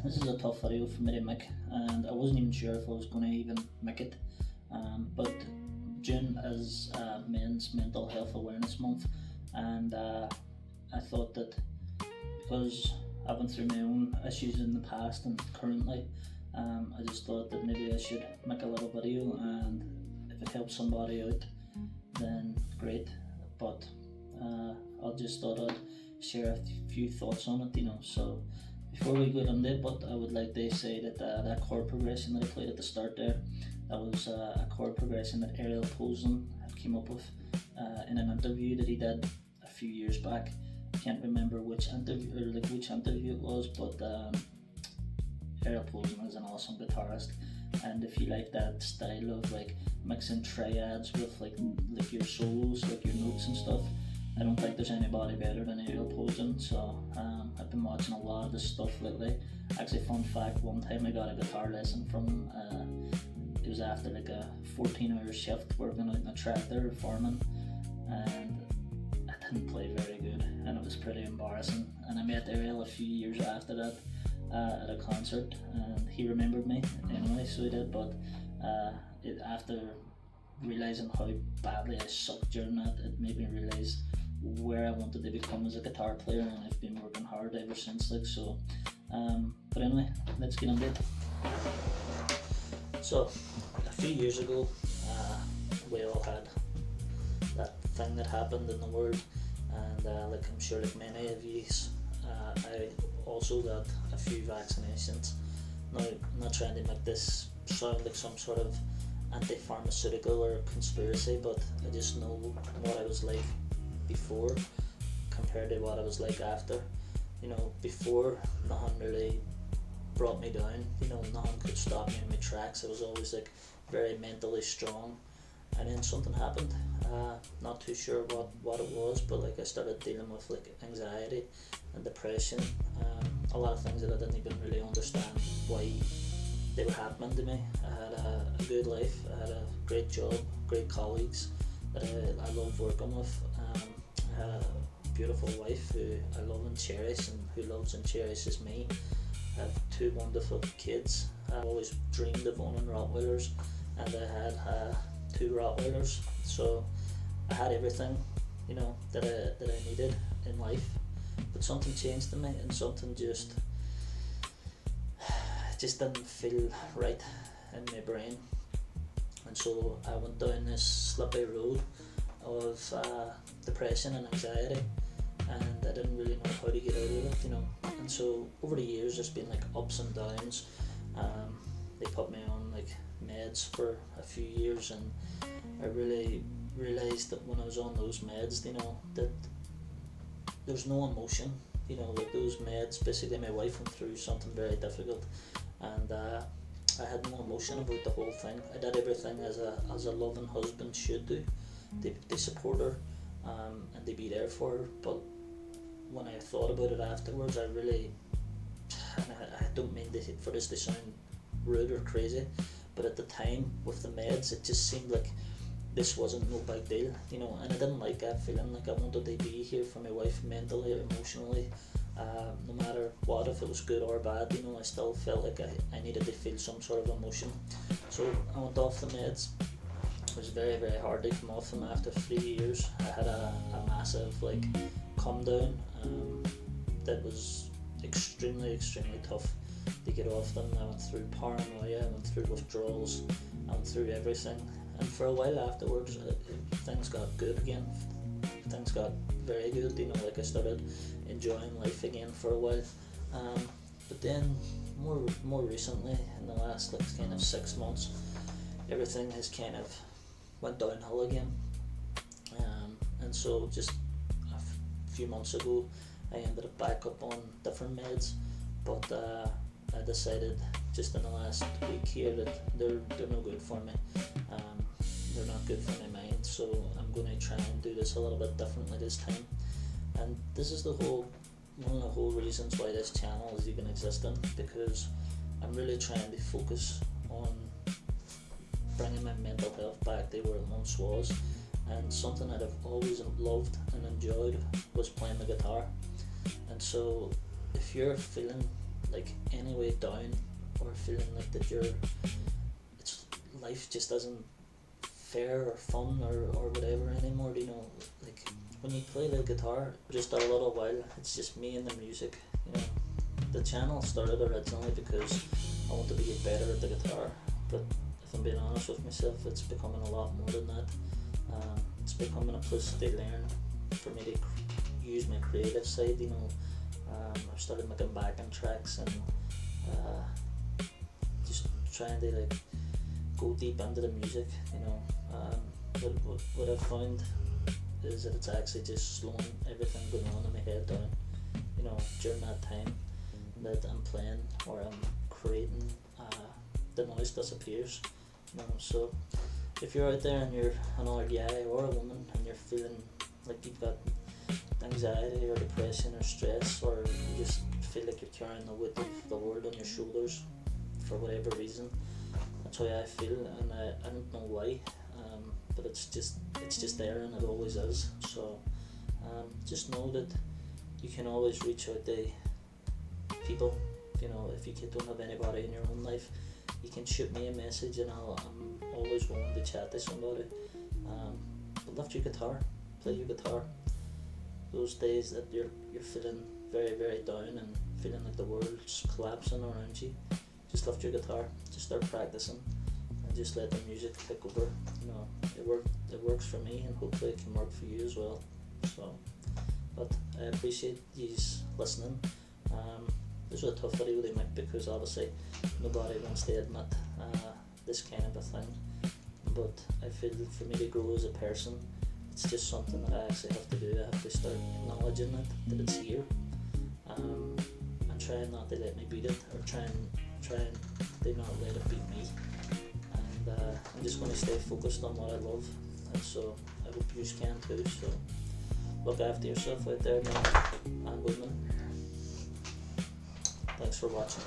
This is a tough video for me to make, and I wasn't even sure if I was going to even make it. But June is Men's Mental Health Awareness Month, and I thought that because I've been through my own issues in the past and currently, I just thought that maybe I should make a little video, and if it helps somebody out, then great. But I just thought I'd share a few thoughts on it, So before we go into it, but I would like to say that that chord progression that I played at the start there, that was a chord progression that Ariel Posen had came up with in an interview that he did a few years back. I can't remember which interview it was, but Ariel Posen is an awesome guitarist, and if you like that style of like mixing triads with like your solos, like your notes and stuff, I don't think there's anybody better than Ariel Posen. So I've been watching a lot of this stuff lately. Actually, fun fact, one time I got a guitar lesson from it was after like a 14-hour shift working out in a tractor farming, and I didn't play very good, and it was pretty embarrassing. And I met Ariel a few years after that at a concert, and he remembered me anyway, so he did. But after realising how badly I sucked during that, it made me realise where I wanted to become as a guitar player, and I've been working hard ever since. But anyway, let's get into it. So a few years ago, we all had that thing that happened in the world, and like I'm sure like many of you, I also got a few vaccinations. Now, I'm not trying to make this sound like some sort of anti-pharmaceutical or conspiracy, but I just know what I was like before compared to what I was like after. Before, nothing really brought me down, nothing could stop me in my tracks. I was always like very mentally strong, and then something happened. Not too sure what it was, but like I started dealing with like anxiety and depression, a lot of things that I didn't even really understand why they were happening to me. I had a good life, I had a great job, great colleagues that I loved working with. I had a beautiful wife who I love and cherish, and who loves and cherishes me. I have two wonderful kids. I always dreamed of owning Rottweilers, and I had two Rottweilers, so I had everything, that I needed in life. But something changed in me, and something just didn't feel right in my brain, and so I went down this slippery road of depression and anxiety, and I didn't really know how to get out of it, And so over the years, there's been like ups and downs. They put me on like meds for a few years, and I really realised that when I was on those meds, that there's no emotion. Like those meds, basically my wife went through something very difficult, and I had no emotion about the whole thing. I did everything as a loving husband should do. They support her, and they be there for her. But when I thought about it afterwards, I really, and I don't mean for this to sound rude or crazy, but at the time with the meds, it just seemed like this wasn't no big deal, and I didn't like that feeling. Like I wanted to be here for my wife mentally or emotionally, no matter what, if it was good or bad, I still felt like I needed to feel some sort of emotion. So I went off the meds. It was very, very hard to come off them after 3 years. I had a massive like come down that was extremely, extremely tough to get off them. I went through paranoia, I went through withdrawals, I went through everything. And for a while afterwards, things got good again. Things got very good, like I started enjoying life again for a while. But then more recently, in the last like kind of 6 months, everything has kind of went downhill again. And so just a few months ago, I ended up back up on different meds, but I decided just in the last week here that they're no good for me. They're not good for my mind, so I'm going to try and do this a little bit differently this time. And this is one of the whole reasons why this channel is even existing, because I'm really trying to focus on bringing my mental health back to where it once was. And something that I've always loved and enjoyed was playing the guitar. And so if you're feeling like any way down, or feeling like that it's life just isn't fair or fun or whatever anymore, you know, like when you play the guitar just a little while, it's just me and the music, you know. The channel started originally because I want to be better at the guitar, but if I'm being honest with myself, it's becoming a lot more than that. It's becoming a place to learn, for me to use my creative side, you know. I've started making backing tracks and just trying to like go deep into the music, you know. What I've found is that it's actually just slowing everything going on in my head down, you know, during that time that I'm playing or I'm creating, the noise disappears, you know. So if you're out there and you're another guy or a woman and you're feeling like you've got anxiety or depression or stress, or you just feel like you're carrying the weight of the world on your shoulders for whatever reason, that's how I feel, and I don't know why, but it's just there, and it always is. So just know that you can always reach out to people, you know. If you don't have anybody in your own life, you can shoot me a message, and I'm always willing to chat to somebody. But lift your guitar, play your guitar. Those days that you're feeling very, very down and feeling like the world's collapsing around you, just lift your guitar, just start practicing, and just let the music take over. You know, it works for me, and hopefully it can work for you as well. So, but I appreciate you listening. This was a tough video to make because obviously nobody wants to admit this kind of a thing, but I feel for me to grow as a person, it's just something that I actually have to do. I have to start acknowledging it, that it's here, and trying not to let me beat it, or trying to not let it beat me. And I'm just going to stay focused on what I love, and so I hope you can too. So look after yourself out there, men and women. Thanks for watching.